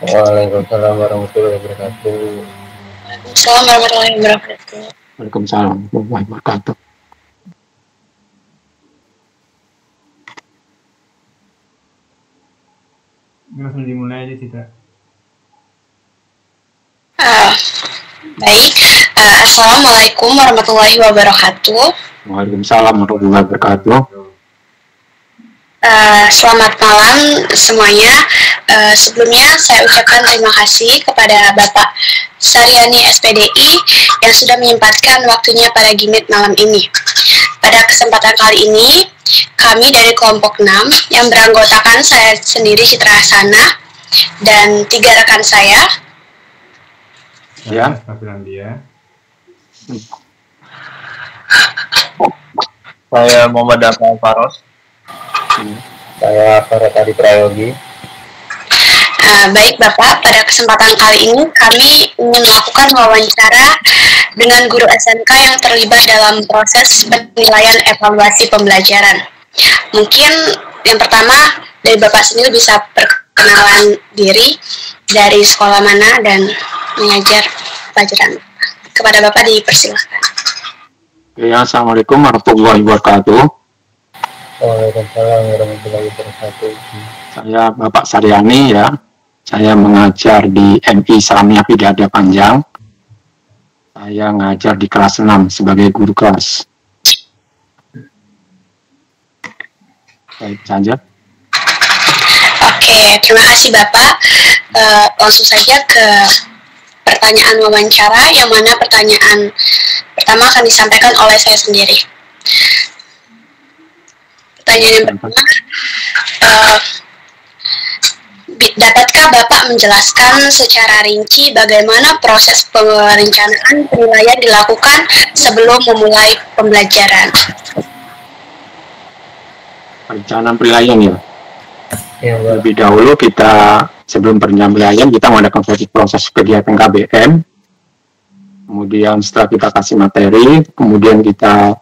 Waalaikumsalam warahmatullahi wabarakatuh. Assalamualaikum warahmatullahi wabarakatuh. Waalaikumsalam warahmatullahi wabarakatuh. Langsung dimulai aja, Citra. Baik, Assalamualaikum warahmatullahi wabarakatuh. Waalaikumsalam warahmatullahi wabarakatuh. Selamat malam semuanya. Sebelumnya saya ucapkan terima kasih kepada Bapak Saryani SPDI yang sudah menyempatkan waktunya pada Gimit malam ini. Pada kesempatan kali ini, kami dari kelompok 6 yang beranggotakan saya sendiri Citra Hasana dan 3 rekan saya. Ya. Saya Muhammad Dafal Faros. Saya Farhat Adi Prayogi. Baik Bapak, pada kesempatan kali ini kami ingin melakukan wawancara dengan guru SMK yang terlibat dalam proses penilaian evaluasi pembelajaran. Mungkin yang pertama dari Bapak sendiri bisa perkenalan diri, dari sekolah mana dan mengajar pelajaran. Kepada Bapak dipersilakan. Ya, Assalamualaikum warahmatullahi wabarakatuh. Waalaikumsalam warahmatullahi wabarakatuh. Saya Bapak Saryani ya. Saya mengajar di MI Islamiyah Pidada Panjang. Saya ngajar di kelas 6 sebagai guru kelas. Baik, saja. Oke, terima kasih Bapak. Langsung saja ke pertanyaan wawancara, yang mana pertanyaan pertama akan disampaikan oleh saya sendiri. Pertanyaan yang pertama, dapatkah Bapak menjelaskan secara rinci bagaimana proses perencanaan penilaian dilakukan sebelum memulai pembelajaran? Perencanaan penilaian ya. Ya, Lebih dahulu kita sebelum penilaian kita mengadakan proses kegiatan KBM. Kemudian setelah kita kasih materi, kemudian kita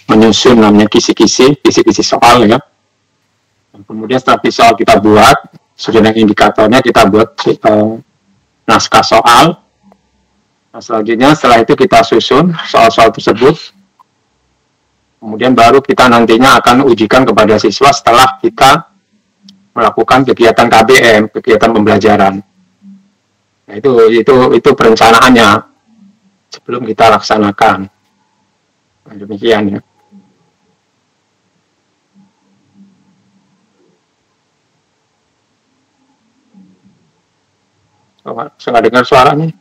menyusun namanya kisi-kisi soal ya. Dan kemudian setelah soal kita buat, sudah dengan indikatornya kita buat naskah soal. Nah, selanjutnya setelah itu kita susun soal-soal tersebut. Kemudian baru kita nantinya akan ujikan kepada siswa setelah kita melakukan kegiatan KBM, kegiatan pembelajaran. Nah, itu perencanaannya sebelum kita laksanakan. Nah, demikian ya. Saya nggak dengar suaranya.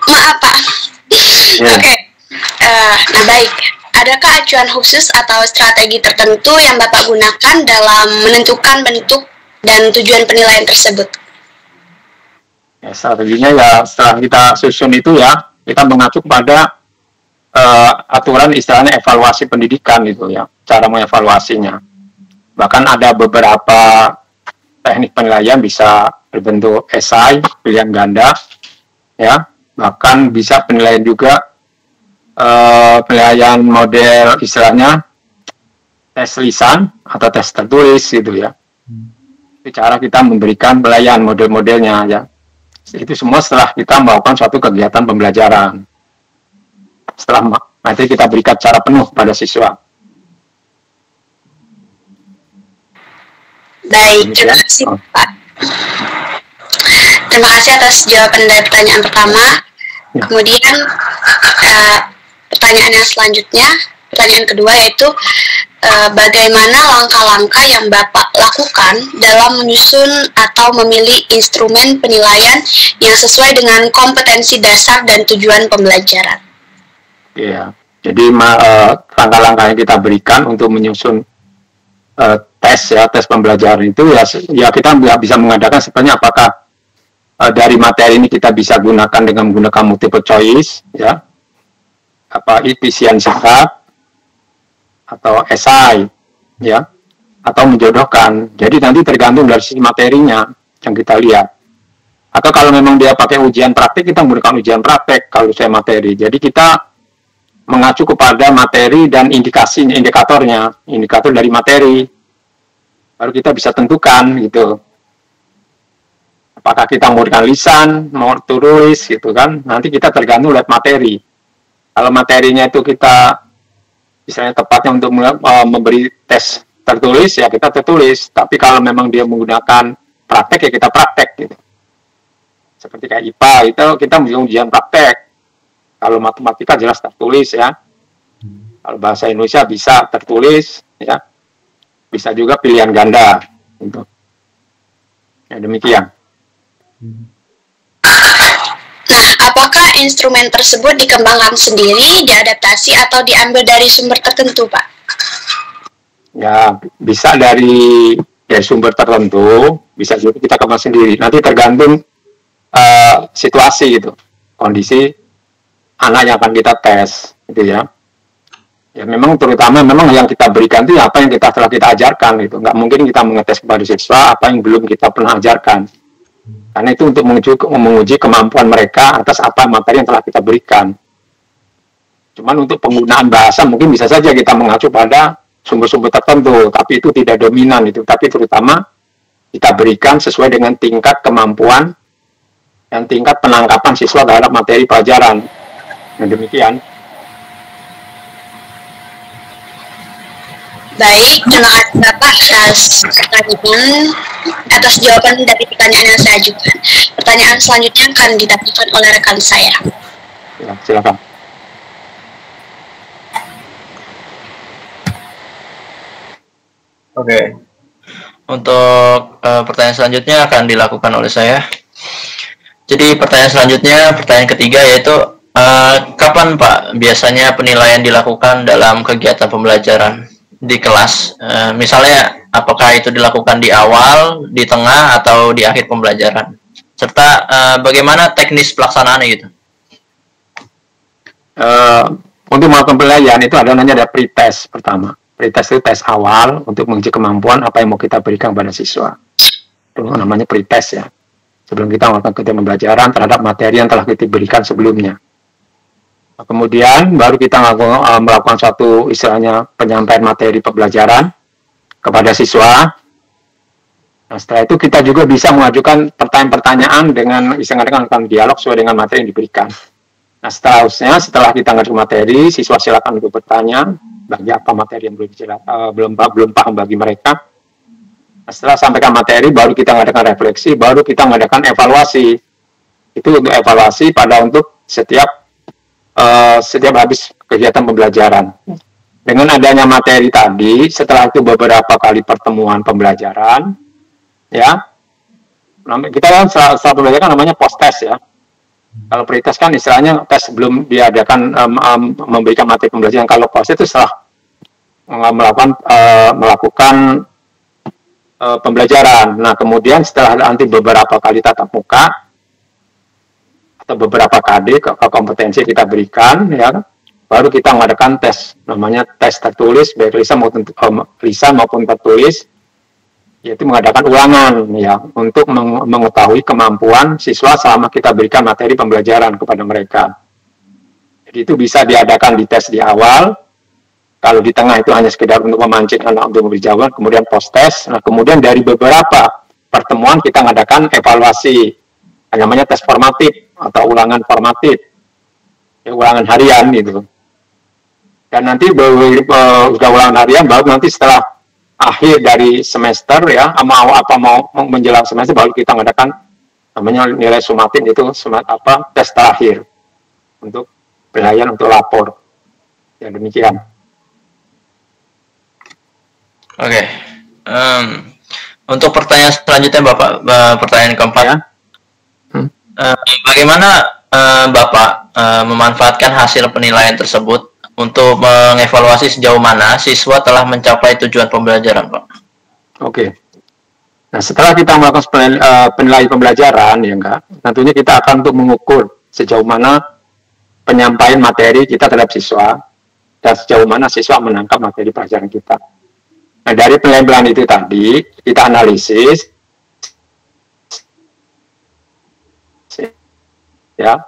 Maaf Pak. Ya. Oke. Nah baik. Adakah acuan khusus atau strategi tertentu yang Bapak gunakan dalam menentukan bentuk dan tujuan penilaian tersebut? Ya, strateginya ya setelah kita susun itu ya, kita mengacu pada aturan istilahnya evaluasi pendidikan gitu ya, cara mengevaluasinya. Bahkan ada beberapa teknik penilaian bisa berbentuk esai, pilihan ganda, ya, bahkan bisa penilaian juga penilaian model istilahnya tes lisan atau tes tertulis gitu ya. Itu cara kita memberikan penilaian model-modelnya ya. Itu semua setelah kita melakukan suatu kegiatan pembelajaran. Setelah nanti kita berikan secara penuh pada siswa. Baik, terima kasih Pak. Terima kasih atas jawaban dari pertanyaan pertama. Kemudian pertanyaan yang selanjutnya, pertanyaan kedua yaitu bagaimana langkah-langkah yang Bapak lakukan dalam menyusun atau memilih instrumen penilaian yang sesuai dengan kompetensi dasar dan tujuan pembelajaran? Iya, jadi langkah-langkah yang kita berikan untuk menyusun tes pembelajaran itu ya kita bisa mengadakan sebenarnya apakah dari materi ini kita bisa gunakan dengan menggunakan multiple choice ya, apa efisiensi atau esai ya, atau menjodohkan. Jadi nanti tergantung dari sisi materinya yang kita lihat. Atau kalau memang dia pakai ujian praktik, kita menggunakan ujian praktek kalau saya materi. Jadi kita mengacu kepada materi dan indikator dari materi. Baru kita bisa tentukan gitu. Apakah kita memberikan lisan, mau tulis gitu kan? Nanti kita tergantung lihat materi. Kalau materinya itu kita misalnya tepatnya untuk memberi tes tertulis, ya kita tertulis. Tapi kalau memang dia menggunakan praktek, ya kita praktek gitu. Seperti kayak IPA itu kita ujian praktek. Kalau matematika jelas tertulis ya. Kalau bahasa Indonesia bisa tertulis ya. Bisa juga pilihan ganda gitu. Ya demikian. Nah, apakah instrumen tersebut dikembangkan sendiri, diadaptasi, atau diambil dari sumber tertentu, Pak? Ya, bisa dari sumber tertentu, bisa juga kita kembang sendiri. Nanti tergantung situasi gitu, kondisi anak yang akan kita tes, gitu ya. Ya memang terutama memang yang kita berikan itu apa yang telah kita ajarkan gitu. Nggak mungkin kita mengetes kepada siswa apa yang belum kita pernah ajarkan. Karena itu untuk menguji kemampuan mereka atas apa materi yang telah kita berikan. Cuman untuk penggunaan bahasa mungkin bisa saja kita mengacu pada sumber-sumber tertentu, tapi itu tidak dominan itu. Tapi terutama kita berikan sesuai dengan tingkat kemampuan dan tingkat penangkapan siswa terhadap materi pelajaran. Nah, demikian. Baik, terima kasih Bapak atas jawaban dari pertanyaan yang saya ajukan. Pertanyaan selanjutnya akan ditanyakan oleh rekan saya. Ya, silakan. Oke. Untuk pertanyaan selanjutnya akan dilakukan oleh saya. Jadi pertanyaan selanjutnya, pertanyaan ketiga yaitu kapan Pak biasanya penilaian dilakukan dalam kegiatan pembelajaran di kelas? Misalnya apakah itu dilakukan di awal, di tengah, atau di akhir pembelajaran? Serta bagaimana teknis pelaksanaannya gitu? Untuk melakukan penilaian itu ada namanya pretest pertama. Pretest itu tes awal untuk menguji kemampuan apa yang mau kita berikan kepada siswa. Itu namanya pretest ya. Sebelum kita melakukan kegiatan pembelajaran terhadap materi yang telah kita berikan sebelumnya. Kemudian baru kita melakukan suatu istilahnya penyampaian materi pembelajaran kepada siswa. Nah, setelah itu kita juga bisa mengajukan pertanyaan-pertanyaan dengan istilahnya dengan dialog sesuai dengan materi yang diberikan. Nah, setelah kita mengajukan materi, siswa silakan untuk bertanya bagi apa materi yang belum paham bagi mereka. Nah, setelah sampaikan materi, baru kita mengadakan refleksi, baru kita mengadakan evaluasi. Itu untuk evaluasi untuk setiap habis kegiatan pembelajaran. Dengan adanya materi tadi, setelah itu beberapa kali pertemuan pembelajaran, ya, kita kan setelah pembelajaran namanya post test ya. Kalau pretest kan istilahnya tes sebelum diadakan memberikan materi pembelajaran. Kalau post test itu setelah melakukan pembelajaran. Nah, kemudian setelah nanti beberapa kali tatap muka atau beberapa KD kompetensi kita berikan, ya, baru kita mengadakan tes, namanya tes tertulis, baik lisan maupun tertulis, yaitu mengadakan ulangan, ya, untuk mengetahui kemampuan siswa selama kita berikan materi pembelajaran kepada mereka. Jadi itu bisa diadakan di tes di awal. Kalau di tengah itu hanya sekedar untuk memancing anak untuk memberi jawaban, kemudian post test. Nah, kemudian dari beberapa pertemuan kita mengadakan evaluasi, namanya tes formatif atau ulangan formatif, ya, ulangan harian gitu. Dan nanti sudah ulangan harian, baru nanti setelah akhir dari semester ya, mau menjelang semester, baru kita mengadakan namanya nilai sumatif, itu tes terakhir untuk penilaian untuk lapor. Ya demikian. Oke. Untuk pertanyaan selanjutnya Bapak, pertanyaan keempat. Ya. Bagaimana Bapak memanfaatkan hasil penilaian tersebut untuk mengevaluasi sejauh mana siswa telah mencapai tujuan pembelajaran, Pak? Oke. Nah, setelah kita melakukan penilaian pembelajaran, ya enggak, tentunya kita akan untuk mengukur sejauh mana penyampaian materi kita terhadap siswa dan sejauh mana siswa menangkap materi pelajaran kita. Nah, dari penilaian itu tadi kita analisis, ya,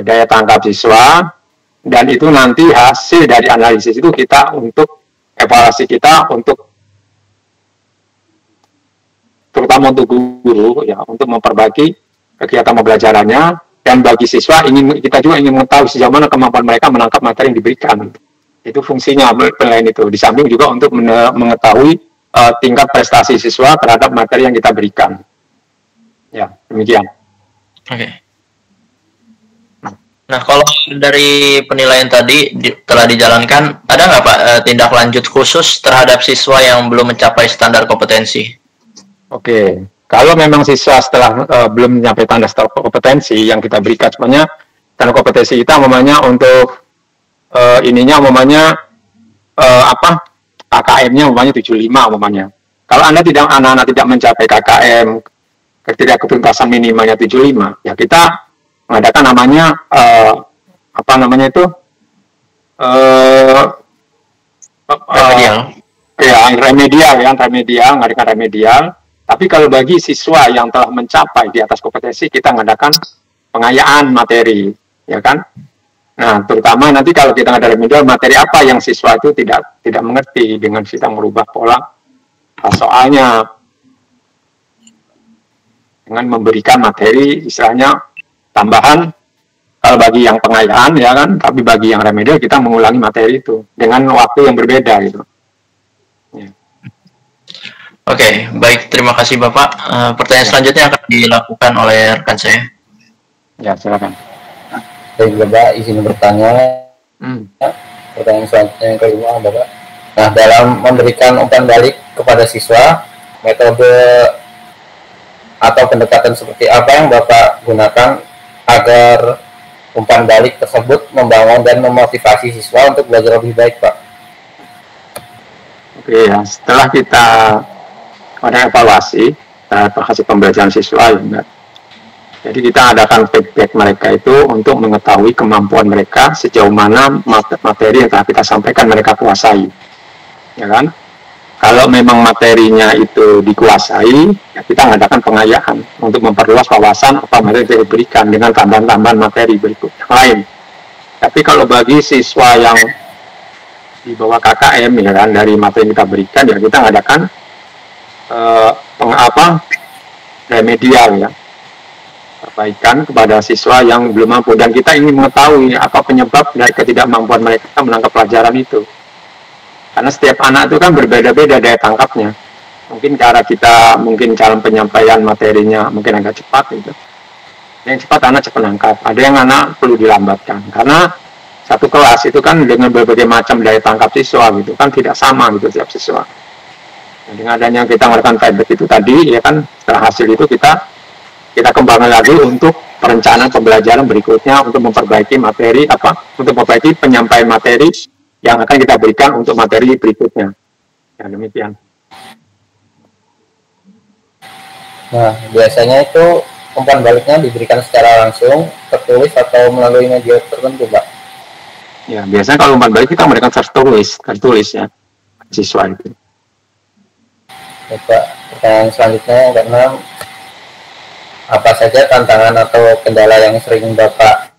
daya tangkap siswa, dan itu nanti hasil dari analisis itu kita untuk evaluasi kita untuk terutama terutama untuk guru ya, untuk memperbaiki kegiatan pembelajarannya, dan bagi siswa kita juga ingin mengetahui sejauh mana kemampuan mereka menangkap materi yang diberikan. Itu fungsinya penilaian itu. Di samping juga untuk mengetahui tingkat prestasi siswa terhadap materi yang kita berikan. Ya, demikian. Oke. Nah, kalau dari penilaian tadi telah dijalankan, ada nggak Pak tindak lanjut khusus terhadap siswa yang belum mencapai standar kompetensi? Oke, kalau memang siswa setelah belum mencapai standar kompetensi yang kita berikan, sebenarnya standar kompetensi kita umpamanya untuk KKM-nya umpamanya 75 umpamanya. Kalau anak-anak tidak mencapai KKM, ketidaktuntasan minimalnya 75, ya kita mengadakan namanya remedial, mengadakan remedial. Tapi kalau bagi siswa yang telah mencapai di atas kompetensi, kita mengadakan pengayaan materi, ya kan? Nah, terutama nanti kalau kita ada remedial, materi apa yang siswa itu tidak mengerti, dengan kita merubah pola soalnya dengan memberikan materi istilahnya tambahan. Kalau bagi yang pengayaan ya kan, tapi bagi yang remedial kita mengulangi materi itu dengan waktu yang berbeda gitu. Ya. Oke, baik, terima kasih Bapak. Pertanyaan selanjutnya akan dilakukan oleh rekan saya. Ya, silakan. Baik Bapak, izin bertanya. Pertanyaan selanjutnya yang kelima Bapak. Nah, dalam memberikan umpan balik kepada siswa, metode atau pendekatan seperti apa yang Bapak gunakan agar umpan balik tersebut membangun dan memotivasi siswa untuk belajar lebih baik, Pak? Oke, ya, setelah kita ada evaluasi terhadap hasil pembelajaran siswa, ya, jadi kita adakan feedback mereka itu untuk mengetahui kemampuan mereka sejauh mana materi yang telah kita sampaikan mereka kuasai, ya kan? Kalau memang materinya itu dikuasai, ya kita mengadakan pengayaan untuk memperluas wawasan apa materi yang diberikan dengan tambahan-tambahan materi berikut yang lain. Tapi kalau bagi siswa yang di bawah KKM, ya kan, dari materi yang kita berikan, ya kita mengadakan remedial, ya, perbaikan kepada siswa yang belum mampu, dan kita ingin mengetahui apa penyebab dari ketidakmampuan mereka menangkap pelajaran itu. Karena setiap anak itu kan berbeda-beda daya tangkapnya. Mungkin cara penyampaian materinya mungkin agak cepat gitu. Yang cepat anak cepat nangkap. Ada yang anak perlu dilambatkan. Karena satu kelas itu kan dengan berbagai macam daya tangkap siswa gitu kan tidak sama gitu tiap siswa. Nah, dengan adanya kita melakukan feedback itu tadi, ya kan, setelah hasil itu kita kembangkan lagi untuk perencanaan pembelajaran berikutnya untuk memperbaiki materi untuk memperbaiki penyampaian materi yang akan kita berikan untuk materi berikutnya. Ya, demikian. Nah, biasanya itu umpan baliknya diberikan secara langsung, tertulis, atau melalui media tertentu, Pak? Ya, biasanya kalau umpan balik kita memberikan tertulis ya, siswa itu. Bapak, pertanyaan selanjutnya yang keenam, apa saja tantangan atau kendala yang sering Bapak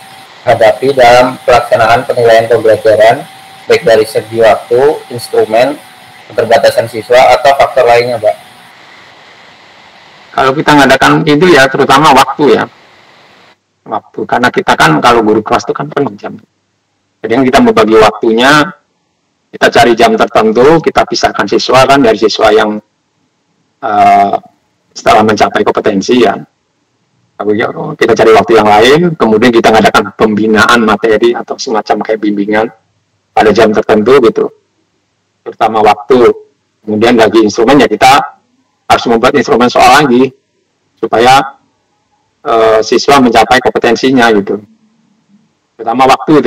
hadapi dalam pelaksanaan penilaian pembelajaran, baik dari segi waktu, instrumen, keterbatasan siswa, atau faktor lainnya, Pak? Kalau kita mengadakan itu ya terutama waktu ya. Waktu, karena kita kan kalau guru kelas itu kan penuh jam. Jadi kita membagi waktunya, kita cari jam tertentu, kita pisahkan siswa kan dari siswa yang setelah mencapai kompetensi ya. Kita cari waktu yang lain, kemudian kita mengadakan pembinaan materi atau semacam kayak bimbingan pada jam tertentu gitu, terutama waktu. Kemudian bagi instrumen ya kita harus membuat instrumen soal lagi supaya siswa mencapai kompetensinya gitu, terutama waktu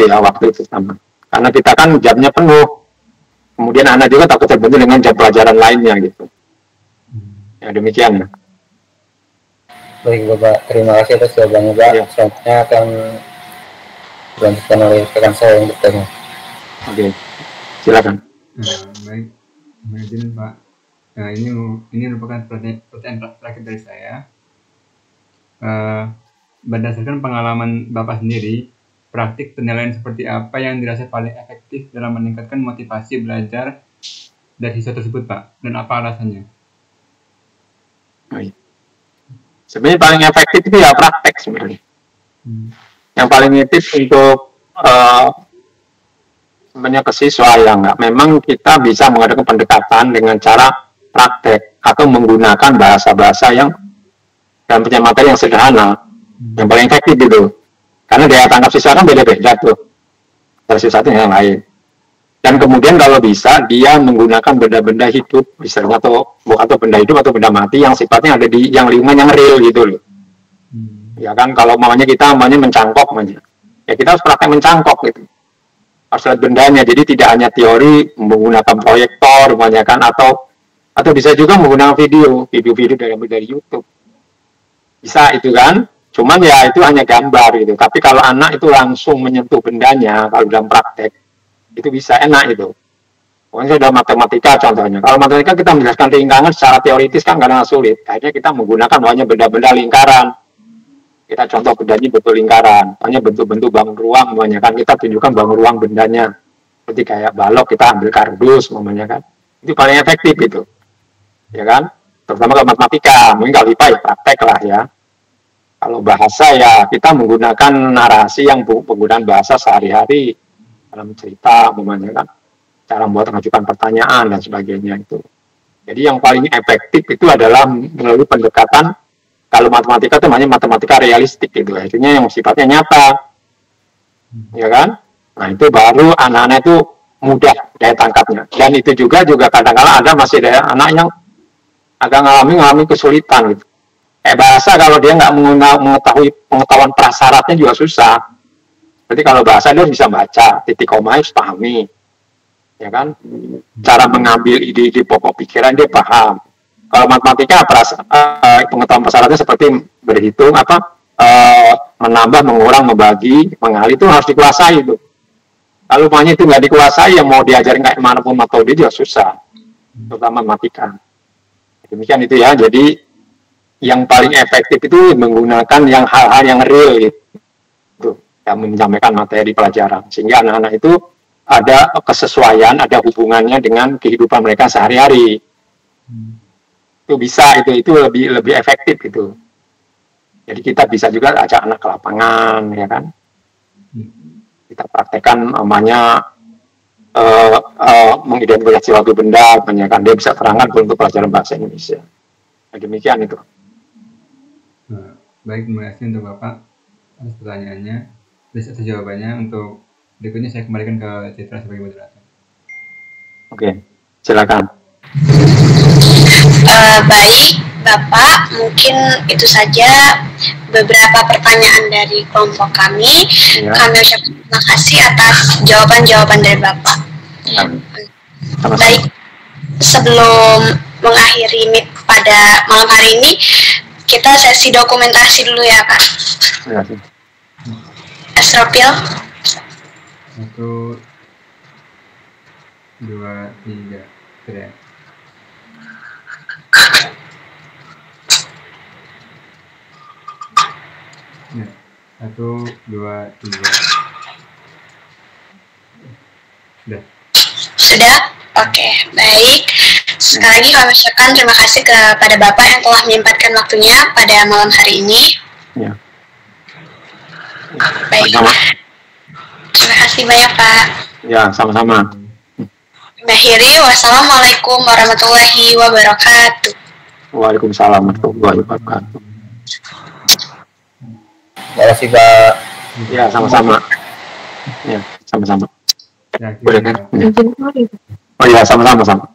itu sama, karena kita kan jamnya penuh, kemudian anak juga takut terbentur dengan jam pelajaran lainnya gitu. Ya, demikian ya. Baik Bapak, terima kasih atas jawabannya, Pak. Ya. Selanjutnya akan dilanjutkan oleh rekan saya yang bertanya. Oke, silakan. Baik, izin Pak. Nah, ini merupakan pertanyaan terakhir dari saya. Berdasarkan pengalaman Bapak sendiri, praktik penilaian seperti apa yang dirasa paling efektif dalam meningkatkan motivasi belajar dari siswa tersebut, Pak? Dan apa alasannya? Baik. Sebenarnya paling efektif itu ya praktek sebenarnya. Yang paling efektif untuk sebenarnya ke siswa ya nggak. Memang kita bisa mengadakan pendekatan dengan cara praktek atau menggunakan bahasa-bahasa yang dan punya materi yang sederhana, yang paling efektif itu. Karena daya tangkap siswa kan beda-beda tuh dari satu yang lain. Dan kemudian kalau bisa dia menggunakan benda-benda hidup, misalnya atau benda hidup atau benda mati yang sifatnya ada di yang lingkungan yang real gitu loh. Ya kan, kalau maunya kita mencangkok, ya kita harus praktek mencangkok gitu. Harus lihat bendanya, jadi tidak hanya teori menggunakan proyektor, kan, atau bisa juga menggunakan video dari YouTube. Bisa itu kan, cuman ya itu hanya gambar gitu. Tapi kalau anak itu langsung menyentuh bendanya, kalau dalam praktek, itu bisa enak itu. Pokoknya sudah matematika contohnya. Kalau matematika kita menjelaskan lingkaran secara teoritis kan kadang sulit. Akhirnya kita menggunakan hanya benda-benda lingkaran. Kita contoh bendanya bentuk lingkaran, hanya bentuk-bentuk bangun ruang, kan kita tunjukkan bangun ruang bendanya. Seperti kayak balok kita ambil kardus, kan. Itu paling efektif itu. Ya kan? Terutama kalau matematika, mungkin kalau IPA ya praktek lah ya. Kalau bahasa ya kita menggunakan narasi yang penggunaan bahasa sehari-hari dalam cerita, kan, cara membuat mengajukan pertanyaan dan sebagainya itu. Jadi yang paling efektif itu adalah melalui pendekatan. Kalau matematika itu namanya matematika realistik gitu, artinya yang sifatnya nyata, ya kan? Nah itu baru anak-anak itu mudah daya tangkapnya. Dan itu juga kadang-kadang ada masih ada anak yang agak mengalami kesulitan gitu. Bahasa kalau dia nggak mengetahui pengetahuan prasyaratnya juga susah. Berarti kalau bahasa dia bisa baca, titik koma harus pahami, ya kan? Cara mengambil ide-ide pokok pikiran dia paham. Kalau matematika pengetahuan prasyaratnya seperti berhitung, menambah, mengurang, membagi, mengali itu harus dikuasai itu. Kalau makanya itu nggak dikuasai, yang mau diajarin kayak manapun metode juga susah, terutama matematika. Demikian itu ya. Jadi yang paling efektif itu menggunakan yang hal-hal yang real gitu, yang menyampaikan materi pelajaran, sehingga anak-anak itu ada kesesuaian, ada hubungannya dengan kehidupan mereka sehari-hari. Itu bisa, itu lebih efektif gitu. Jadi kita bisa juga ajak anak ke lapangan, ya kan? Kita praktekkan namanya mengidentifikasi suatu benda, kan dia bisa terangkan untuk pelajaran bahasa Indonesia. Nah, demikian itu. Nah, baik, terima kasih untuk Bapak atas pertanyaannya, atas jawabannya. Untuk berikutnya saya kembalikan ke Citra sebagai moderator. Oke, silakan. Baik, Bapak, mungkin itu saja beberapa pertanyaan dari kelompok kami. Ya. Kami ucapkan terima kasih atas jawaban-jawaban dari Bapak. Ya. Baik, sebelum mengakhiri meet pada malam hari ini, kita sesi dokumentasi dulu ya, Kak. Ya. Esropil. 1, 2, 3, keren. Ya, 1, 2, 3. Sudah? Oke, baik. Sekali lagi kami ucapkan terima kasih kepada Bapak yang telah menyempatkan waktunya pada malam hari ini. Ya. Baik. Terima kasih banyak, Pak. Ya, sama-sama. Akhiri, wassalamualaikum warahmatullahi wabarakatuh. Waalaikumsalam warahmatullahi wabarakatuh. Terima kasih, Pak. Ya, sama-sama. Ya, sama-sama. Ya, boleh kan? Oh iya, sama-sama.